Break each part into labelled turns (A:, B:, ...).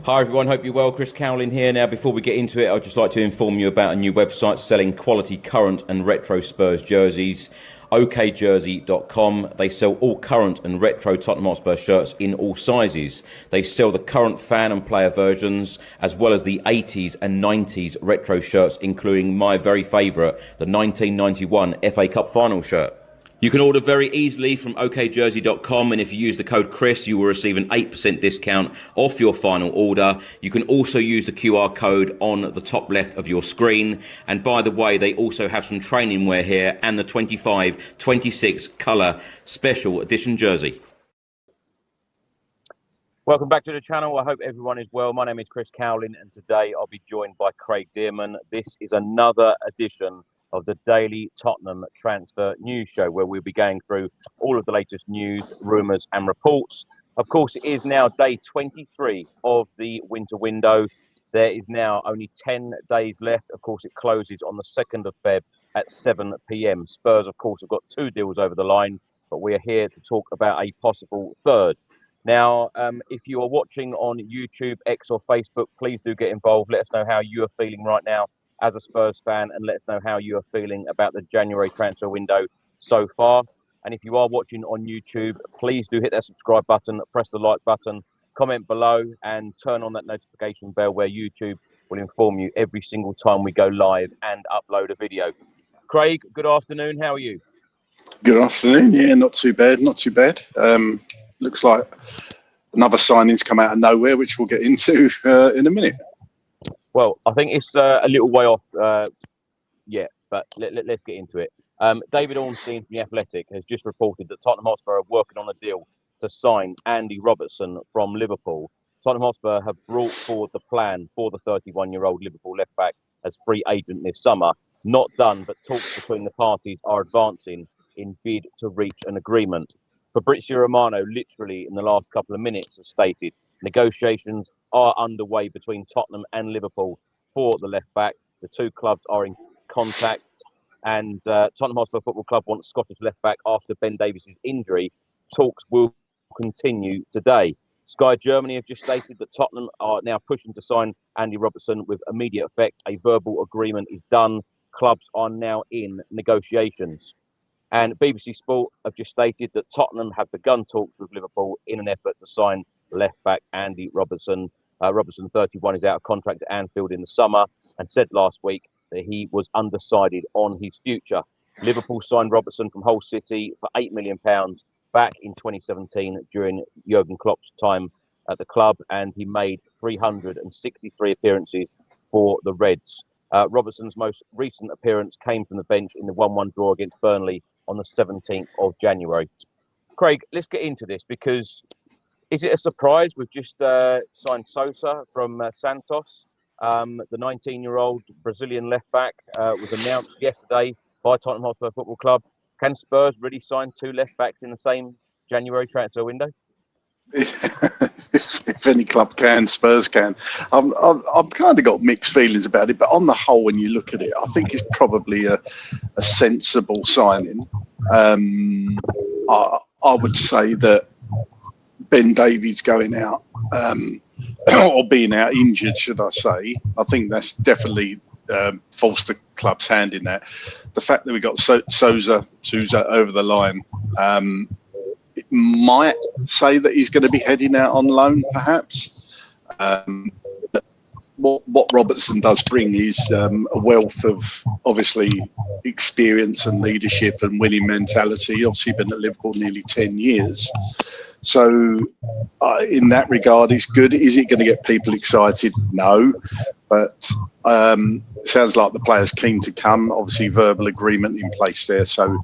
A: Hi everyone, hope you're well. Chris Cowlin here. Now, before we get into it, I'd just like to inform you about a new website selling quality current and retro Spurs jerseys, okjersey.com. They sell all current and retro Tottenham Hotspur shirts in all sizes. They sell the current fan and player versions, as well as the 80s and 90s retro shirts, including my very favourite, the 1991 FA Cup final shirt. You can order very easily from okjersey.com, and if you use the code Chris, you will receive an 8% discount off your final order. You can also use the QR code on the top left of your screen. And by the way, they also have some training wear here and the 25-26 colour special edition jersey. Welcome back to the channel. I hope everyone is well. My name is Chris Cowlin, and today I'll be joined by Craig Dearman. This is another edition of the Daily Tottenham Transfer News Show, where we'll be going through all of the latest news, rumours and reports. Of course, it is now day 23 of the winter window. There is now only 10 days left. Of course, it closes on the 2nd of Feb at 7 p.m. Spurs, of course, have got 2 deals over the line, but we are here to talk about a possible third. Now, if you are watching on YouTube, X or Facebook, please do get involved. Let us know how you are feeling right now as a Spurs fan, and let us know how you are feeling about the January transfer window so far. And if you are watching on YouTube, please do hit that subscribe button, press the like button, comment below, and turn on that notification bell where YouTube will inform you every single time we go live and upload a video. Craig, good afternoon. How are you?
B: Good afternoon. Yeah, not too bad. Not too bad. Looks like another signing's come out of nowhere, which we'll get into in a minute.
A: Well, I think it's a little way off yet, but let's get into it. David Ornstein from The Athletic has just reported that Tottenham Hotspur are working on a deal to sign Andy Robertson from Liverpool. Tottenham Hotspur have brought forward the plan for the 31-year-old Liverpool left-back as free agent this summer. Not done, but talks between the parties are advancing in bid to reach an agreement. Fabrizio Romano, literally in the last couple of minutes, has stated negotiations are underway between Tottenham and Liverpool for the left-back. The two clubs are in contact, and Tottenham Hotspur Football Club wants Scottish left-back after Ben Davies' injury. Talks will continue today. Sky Germany have just stated that Tottenham are now pushing to sign Andy Robertson with immediate effect. A verbal agreement is done. Clubs are now in negotiations. And BBC Sport have just stated that Tottenham have begun talks with Liverpool in an effort to sign left-back Andy Robertson. Robertson, 31, is out of contract at Anfield in the summer and said last week that he was undecided on his future. Liverpool signed Robertson from Hull City for £8 million back in 2017 during Jurgen Klopp's time at the club, and he made 363 appearances for the Reds. Robertson's most recent appearance came from the bench in the 1-1 draw against Burnley on the 17th of January. Craig, let's get into this, because is it a surprise we've just signed Sosa from Santos? The 19-year-old Brazilian left-back was announced yesterday by Tottenham Hotspur Football Club. Can Spurs really sign 2 left-backs in the same January transfer window?
B: If any club can, Spurs can. I've kind of got mixed feelings about it, but on the whole, when you look at it, I think it's probably a sensible signing. I would say that Ben Davies going out or being out injured, should I say, I think that's definitely forced the club's hand in that. The fact that we got Sosa over the line, it might say that he's going to be heading out on loan, perhaps. What Robertson does bring is a wealth of, obviously, experience and leadership and winning mentality. Obviously, been at Liverpool nearly 10 years. So, in that regard, it's good. Is it going to get people excited? No. But it sounds like the player's keen to come. Obviously, verbal agreement in place there. So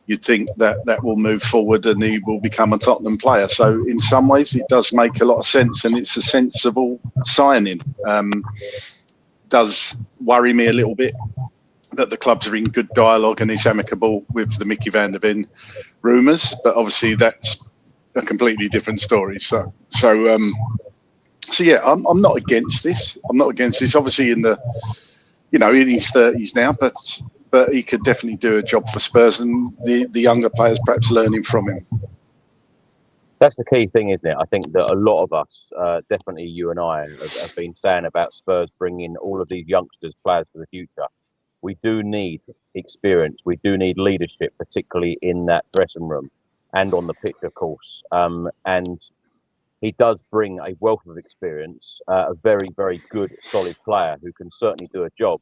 B: you'd think that will move forward and he will become a Tottenham player. So in some ways, it does make a lot of sense and it's a sensible signing. Does worry me a little bit that the clubs are in good dialogue and it's amicable with the Micky van der Ven rumours. But obviously, that's a completely different story. So So yeah, I'm not against this. I'm not against this. Obviously, in his 30s now, but he could definitely do a job for Spurs, and the younger players perhaps learning from him.
A: That's the key thing, isn't it? I think that a lot of us, definitely you and I, have been saying about Spurs bringing all of these youngsters, players for the future. We do need experience. We do need leadership, particularly in that dressing room and on the pitch, of course. And he does bring a wealth of experience, a very, very good, solid player who can certainly do a job.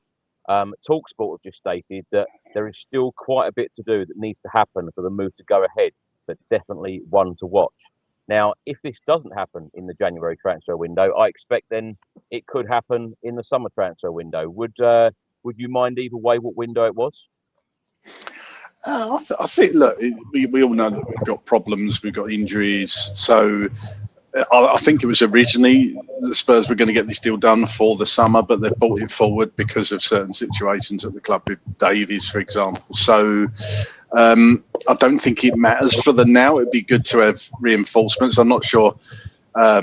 A: TalkSport have just stated that there is still quite a bit to do that needs to happen for the move to go ahead, but definitely one to watch. Now, if this doesn't happen in the January transfer window, I expect then it could happen in the summer transfer window. Would you mind either way what window it was?
B: I think, look, we all know that we've got problems, we've got injuries. So I think it was originally the Spurs were going to get this deal done for the summer, but they've brought it forward because of certain situations at the club with Davies, for example. So I don't think it matters for them now. It'd be good to have reinforcements. I'm not sure how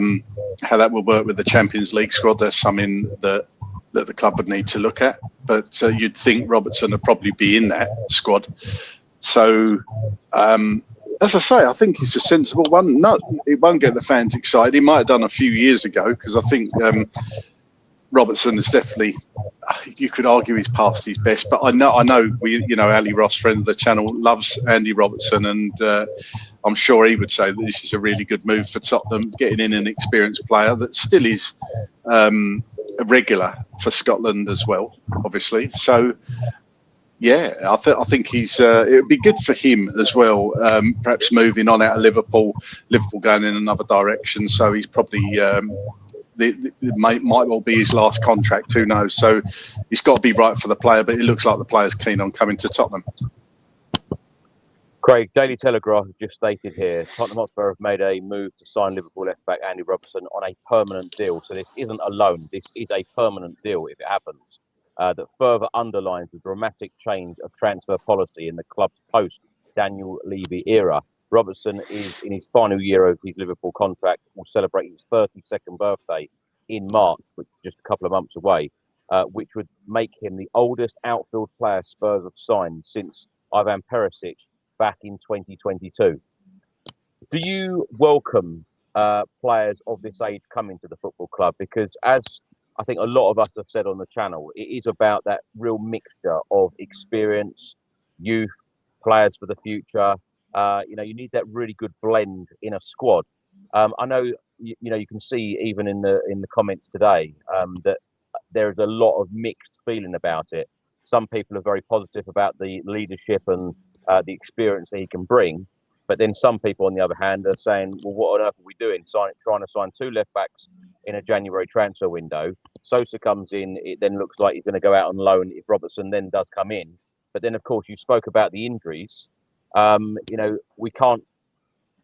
B: that will work with the Champions League squad. There's something that the club would need to look at, but you'd think Robertson would probably be in that squad. So, as I say, I think it's a sensible one. No, it won't get the fans excited. He might have done a few years ago, because I think Robertson is definitely, you could argue he's past his best, but I know Ali Ross, friend of the channel, loves Andy Robertson, and I'm sure he would say that this is a really good move for Tottenham, getting in an experienced player that still is a regular for Scotland as well, obviously. So, yeah, I think he's. It would be good for him as well. Perhaps moving on out of Liverpool going in another direction. So he's probably it might well be his last contract. Who knows? So he's got to be right for the player. But it looks like the player's keen on coming to Tottenham.
A: Craig, Daily Telegraph have just stated here, Tottenham Hotspur have made a move to sign Liverpool left-back Andy Robertson on a permanent deal. So this isn't a loan, this is a permanent deal if it happens. That further underlines the dramatic change of transfer policy in the club's post-Daniel Levy era. Robertson is in his final year of his Liverpool contract, will celebrate his 32nd birthday in March, which is just a couple of months away, which would make him the oldest outfield player Spurs have signed since Ivan Perisic back in 2022. Do you welcome players of this age coming to the football club? Because as I think a lot of us have said on the channel, it is about that real mixture of experience, youth, players for the future. You need that really good blend in a squad. I know you can see even in the comments today that there is a lot of mixed feeling about it. Some people are very positive about the leadership and the experience that he can bring, but then some people on the other hand are saying, well, what on earth are we doing trying to sign two left backs in a January transfer window? Sosa comes in, it then looks like he's going to go out on loan if Robertson then does come in. But then of course you spoke about the injuries. We can't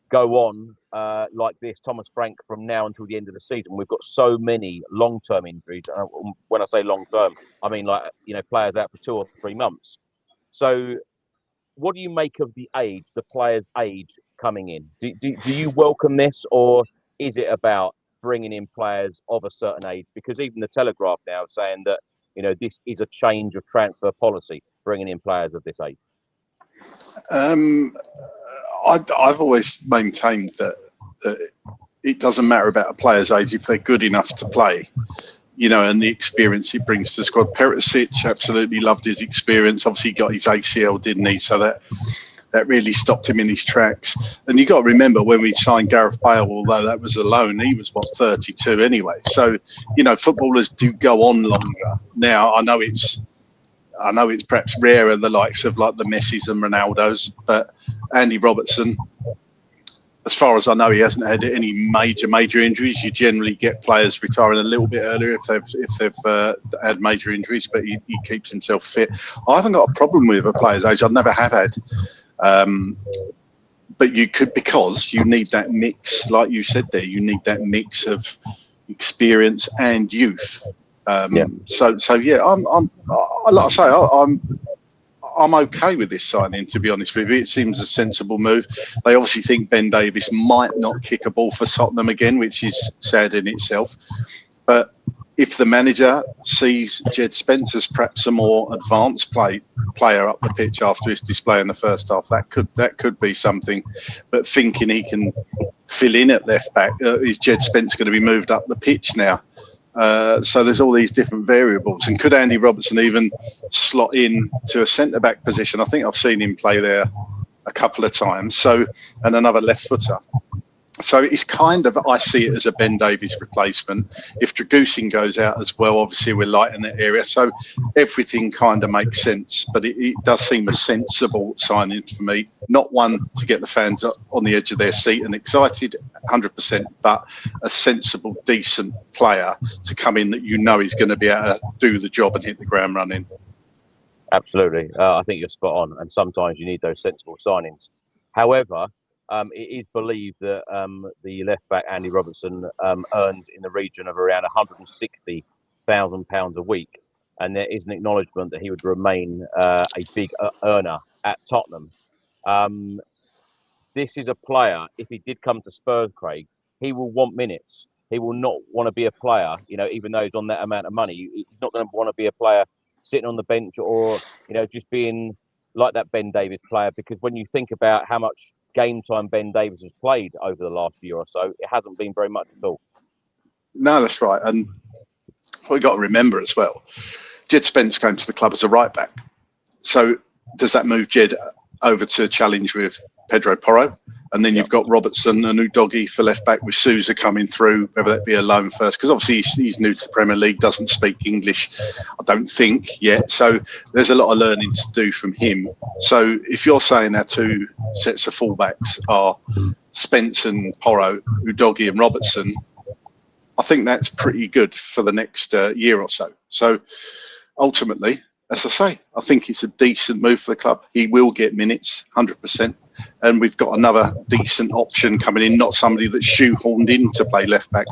A: go on like this, Thomas Frank, from now until the end of the season. We've got so many long-term injuries. When I say long-term, I mean players out for 2 or 3 months. So what do you make of the players' age coming in? Do you welcome this, or is it about bringing in players of a certain age? Because even the Telegraph now is saying that this is a change of transfer policy, bringing in players of this age.
B: I've always maintained that it doesn't matter about a player's age if they're good enough to play, and the experience he brings to the squad. Perisic absolutely loved his experience. Obviously, he got his ACL, didn't he? So that really stopped him in his tracks. And you got to remember, when we signed Gareth Bale, although that was a loan, he was 32 anyway. So footballers do go on longer. Now I know it's perhaps rarer, the likes of like the Messis and Ronaldos, but Andy Robertson, as far as I know, he hasn't had any major injuries. You generally get players retiring a little bit earlier if they've had major injuries, but he keeps himself fit. I haven't got a problem with a player's age. I never have had. But you could, because you need that mix, like you said there, you need that mix of experience and youth. So yeah, I'm like I say, I'm okay with this signing, to be honest with you. It seems a sensible move. They obviously think Ben Davies might not kick a ball for Tottenham again, which is sad in itself. But if the manager sees Jed Spence as perhaps a more advanced player up the pitch after his display in the first half, that could be something. But thinking he can fill in at left back, is Jed Spence going to be moved up the pitch now? So there's all these different variables. And could Andy Robertson even slot in to a centre-back position? I think I've seen him play there a couple of times. So, and another left footer. So it's kind of, I see it as a Ben Davies replacement. If Dragusin goes out as well, obviously we're light in that area. So everything kind of makes sense, but it does seem a sensible signing for me. Not one to get the fans on the edge of their seat and excited, 100%, but a sensible, decent player to come in that you know is going to be able to do the job and hit the ground running.
A: Absolutely. I think you're spot on. And sometimes you need those sensible signings. However, it is believed that the left back Andy Robertson earns in the region of around £160,000 a week, and there is an acknowledgement that he would remain a big earner at Tottenham. This is a player, if he did come to Spurs, Craig, he will want minutes. He will not want to be a player, even though he's on that amount of money. He's not going to want to be a player sitting on the bench or, just being like that Ben Davies player, because when you think about how much game time Ben Davies has played over the last year or so, it hasn't been very much at all.
B: No, that's right. And we've got to remember as well, Jed Spence came to the club as a right back. So does that move Jed over to challenge with Pedro Porro? And then you've got Robertson and Udogie for left back with Sosa coming through, whether that be a loan first, because obviously he's new to the Premier League, doesn't speak English, I don't think, yet. So there's a lot of learning to do from him. So if you're saying our two sets of fullbacks are Spence and Porro, Udogie and Robertson, I think that's pretty good for the next year or so. So ultimately, as I say, I think it's a decent move for the club. He will get minutes, 100%. And we've got another decent option coming in, not somebody that's shoehorned in to play left back.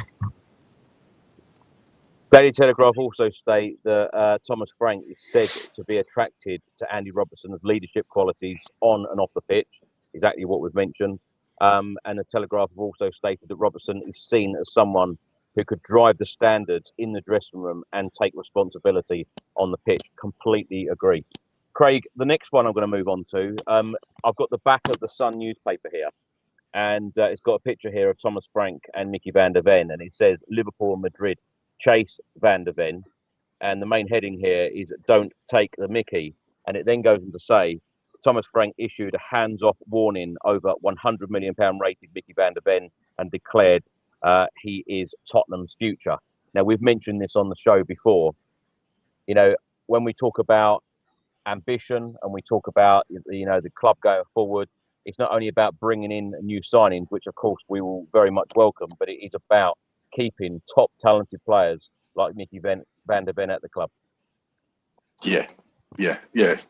A: Daily Telegraph also state that Thomas Frank is said to be attracted to Andy Robertson's leadership qualities on and off the pitch, exactly what we've mentioned. And the Telegraph have also stated that Robertson is seen as someone who could drive the standards in the dressing room and take responsibility on the pitch. Completely agree. Craig, the next one I'm going to move on to, I've got the back of the Sun newspaper here, and it's got a picture here of Thomas Frank and Micky van der Ven, and it says Liverpool and Madrid chase van der Ven, and the main heading here is "Don't take the Mickey," and it then goes on to say Thomas Frank issued a hands-off warning over £100 million rated Micky van der Ven and declared he is Tottenham's future. Now, we've mentioned this on the show before. When we talk about ambition and we talk about the club going forward, it's not only about bringing in new signings, which of course we will very much welcome, but it is about keeping top talented players like Micky van der Ven at the club. Yeah.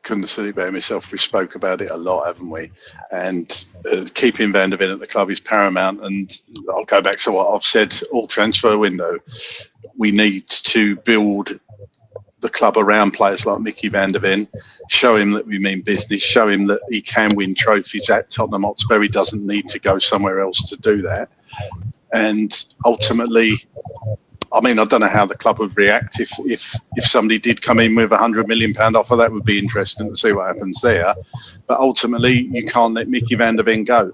B: Couldn't have said it better myself. We spoke about it a lot, haven't we? And keeping Van der Ven at the club is paramount. And I'll go back to what I've said all transfer window. We need to build the club around players like Micky van der Ven, show him that we mean business, show him that he can win trophies at Tottenham Hotspur. He doesn't need to go somewhere else to do that. And ultimately, I mean, I don't know how the club would react if somebody did come in with £100 million offer. That would be interesting to see what happens there. But ultimately, you can't let Micky van der Ven go.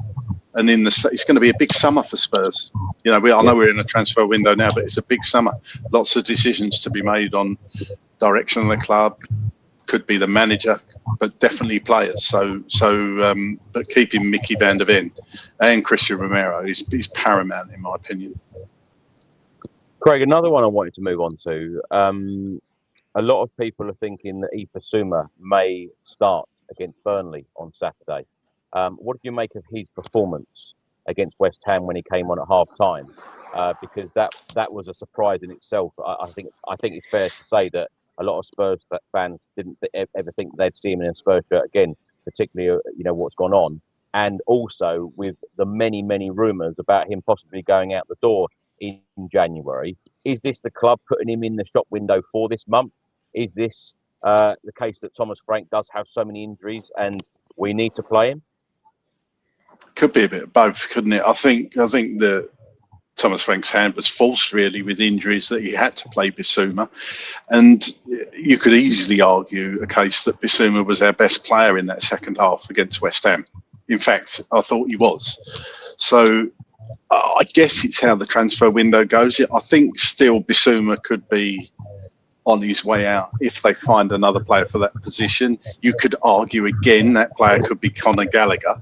B: And it's going to be a big summer for Spurs. I know we're in a transfer window now, but it's a big summer. Lots of decisions to be made on direction of the club. Could be the manager, but definitely players. But keeping Micky van der Ven and Christian Romero is paramount, in my opinion.
A: Craig, another one I wanted to move on to. A lot of people are thinking that Yves Bissouma may start against Burnley on Saturday. What did you make of his performance against West Ham when he came on at half-time? Because that was a surprise in itself. I think it's fair to say that a lot of Spurs fans didn't ever think they'd see him in a Spurs shirt again, particularly what's gone on, and also with the many rumours about him possibly going out the door in January. Is this the club putting him in the shop window for this month? Is this the case that Thomas Frank does have so many injuries and we need to play him?
B: Could be a bit of both, couldn't it? I think that Thomas Frank's hand was forced really with injuries, that he had to play Bissouma, and you could easily argue a case that Bissouma was our best player in that second half against West Ham. In fact, I thought he was. So I guess it's how the transfer window goes. I think still Bissouma could be on his way out if they find another player for that position. You could argue again that player could be Conor Gallagher.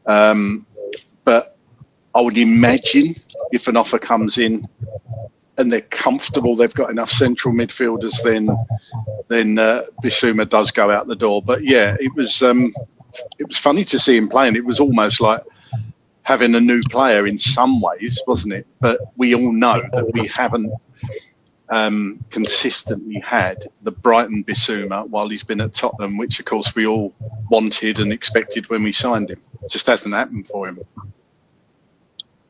B: But I would imagine if an offer comes in and they're comfortable, they've got enough central midfielders, then Bissouma does go out the door. But yeah, it was funny to see him playing. It was almost like having a new player in some ways, wasn't it? But we all know that we haven't consistently had the Brighton Bissouma while he's been at Tottenham, which of course we all wanted and expected when we signed him. It just hasn't happened for him.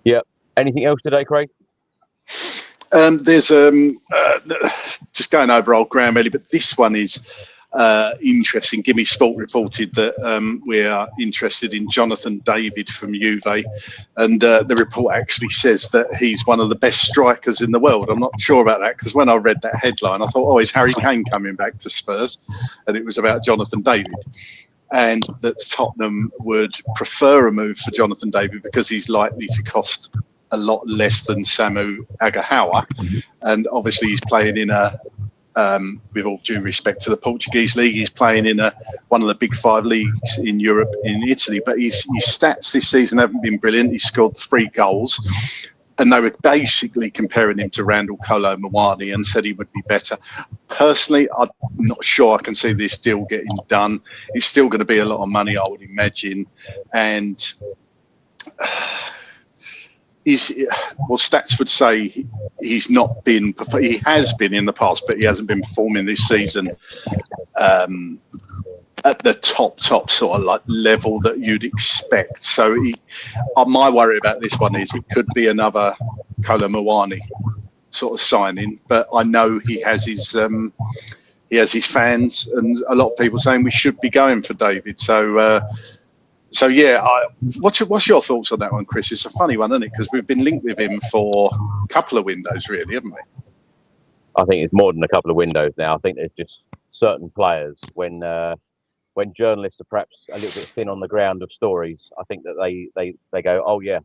B: Yeah.
A: Anything else today, Craig?
B: There's just going over old Graham Ellie, but this one is interesting. Gimme Sport reported that we are interested in Jonathan David from Juve, and the report actually says that he's one of the best strikers in the world. I'm not sure about that, because when I read that headline, I thought, oh, is Harry Kane coming back to Spurs? And it was about Jonathan David, and that Tottenham would prefer a move for Jonathan David because he's likely to cost a lot less than Samu Agahawa, and obviously he's playing in a with all due respect to the Portuguese league, he's playing in one of the big 5 leagues in Europe, in Italy. But his stats this season haven't been brilliant. He's scored 3 goals, and they were basically comparing him to Randall Kolo Muani and said he would be better. Personally, I'm not sure I can see this deal getting done. It's still going to be a lot of money, I would imagine, and stats would say he's not been. He has been in the past, but he hasn't been performing this season at the top sort of like level that you'd expect. So my worry about this one is it could be another Kolo Muani sort of signing, but I know he has his fans and a lot of people saying we should be going for David. So yeah, what's your thoughts on that one, Chris? It's a funny one, isn't it? Because we've been linked with him for a couple of windows, really, haven't we?
A: I think it's more than a couple of windows now. I think there's just certain players when journalists are perhaps a little bit thin on the ground of stories. I think that they go, oh yeah,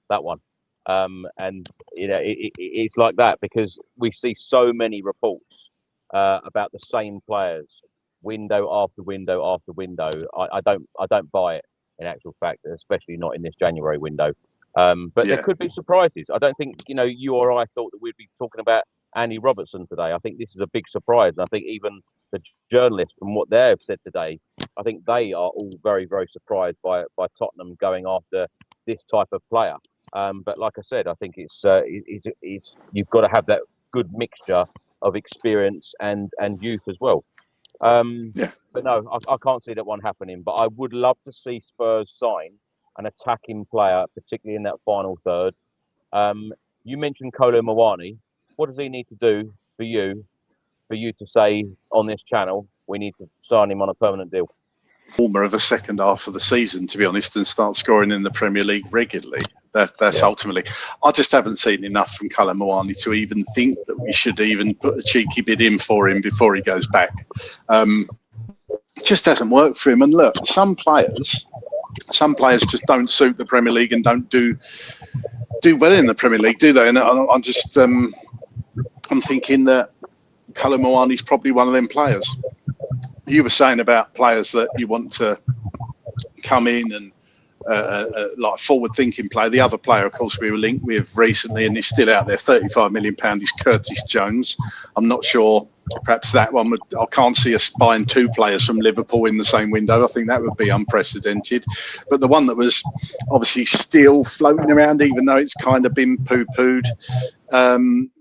A: that one, and you know it's like that because we see so many reports about the same players, window after window after window. I don't buy it. In actual fact, especially not in this January window. But there could be surprises. I don't think, you or I thought that we'd be talking about Andy Robertson today. I think this is a big surprise. And I think even the journalists, from what they've said today, I think they are all very, very surprised by Tottenham going after this type of player. But like I said, I think it's you've got to have that good mixture of experience and youth as well. But no, I can't see that one happening. But I would love to see Spurs sign an attacking player, particularly in that final third. You mentioned Kolo Muani. What does he need to do for you to say on this channel, we need to sign him on a permanent deal?
B: Former of a second half of the season, to be honest, and start scoring in the Premier League regularly. That's ultimately. I just haven't seen enough from Kolo Muani to even think that we should even put a cheeky bid in for him before he goes back. Just hasn't worked for him. And look, some players just don't suit the Premier League and don't do well in the Premier League, do they? And I'm just I'm thinking that Kolo Muani's probably one of them players. You were saying about players that you want to come in and like forward-thinking player. The other player, of course, we were linked with recently, and he's still out there, £35 million, is Curtis Jones. I'm not sure, perhaps that one I can't see us buying 2 players from Liverpool in the same window. I think that would be unprecedented. But the one that was obviously still floating around, even though it's kind of been poo-pooed,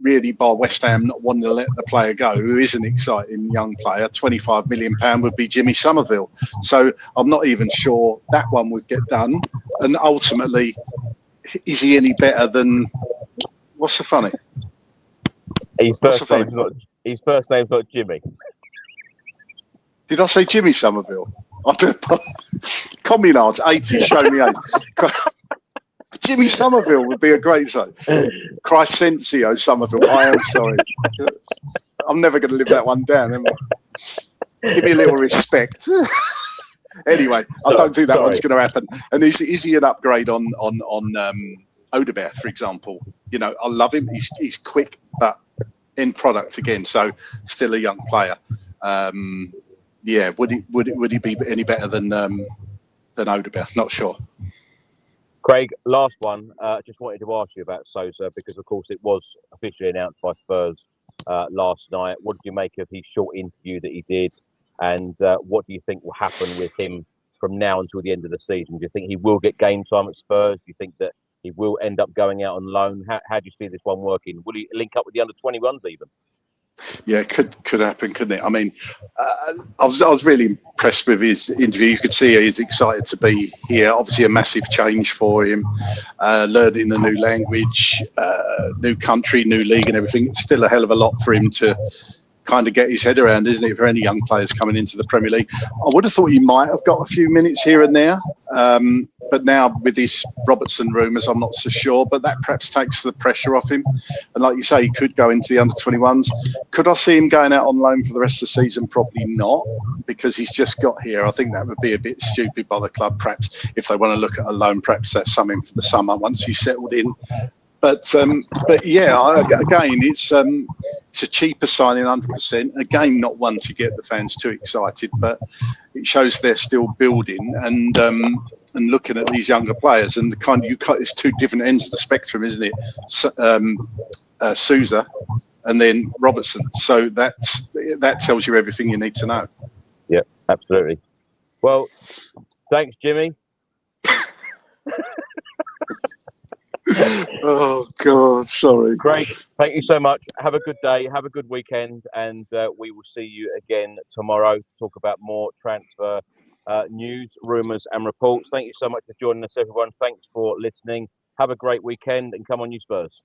B: really by West Ham not wanting to let the player go, who is an exciting young player, £25 million would be Jimmy Somerville. So I'm not even sure that one would get done. And ultimately, is he any better than... What's so funny?
A: His first name's not Jimmy.
B: Did I say Jimmy Somerville? Communards, 80, show me 8. Jimmy Somerville would be a great song. Crescencio Somerville, I am sorry. I'm never going to live that one down, am I? Give me a little respect. Anyway, I don't think that one's going to happen. And is he an upgrade on Odegaard, for example? You know, I love him. He's quick, but end product again. So still a young player. Yeah, would he be any better than Odegaard? Not sure.
A: Craig, last one. Just wanted to ask you about Sosa because, of course, it was officially announced by Spurs last night. What did you make of his short interview that he did? And what do you think will happen with him from now until the end of the season? Do you think he will get game time at Spurs? Do you think that he will end up going out on loan? How do you see this one working? Will he link up with the under-21s even?
B: Yeah, could happen, couldn't it? I mean, I was really impressed with his interview. You could see he's excited to be here. Obviously, a massive change for him, learning a new language, new country, new league, and everything. It's still a hell of a lot for him to kind of get his head around, isn't it, for any young players coming into the Premier League? I would have thought he might have got a few minutes here and there, but now with these Robertson rumours, I'm not so sure, but that perhaps takes the pressure off him. And like you say, he could go into the under-21s. Could I see him going out on loan for the rest of the season? Probably not, because he's just got here. I think that would be a bit stupid by the club, perhaps, if they want to look at a loan, perhaps that's something for the summer once he's settled in. But yeah, again, it's a cheaper signing, 100%. Again, not one to get the fans too excited, but it shows they're still building and looking at these younger players. And the kind of it's two different ends of the spectrum, isn't it? Sosa and then Robertson. So that tells you everything you need to know.
A: Yeah, absolutely. Well, thanks, Jimmy.
B: Oh God, sorry.
A: Craig, thank you so much. Have a good day, have a good weekend, and we will see you again tomorrow to talk about more transfer news, rumours and reports. Thank you so much for joining us, everyone. Thanks for listening. Have a great weekend and come on, you Spurs.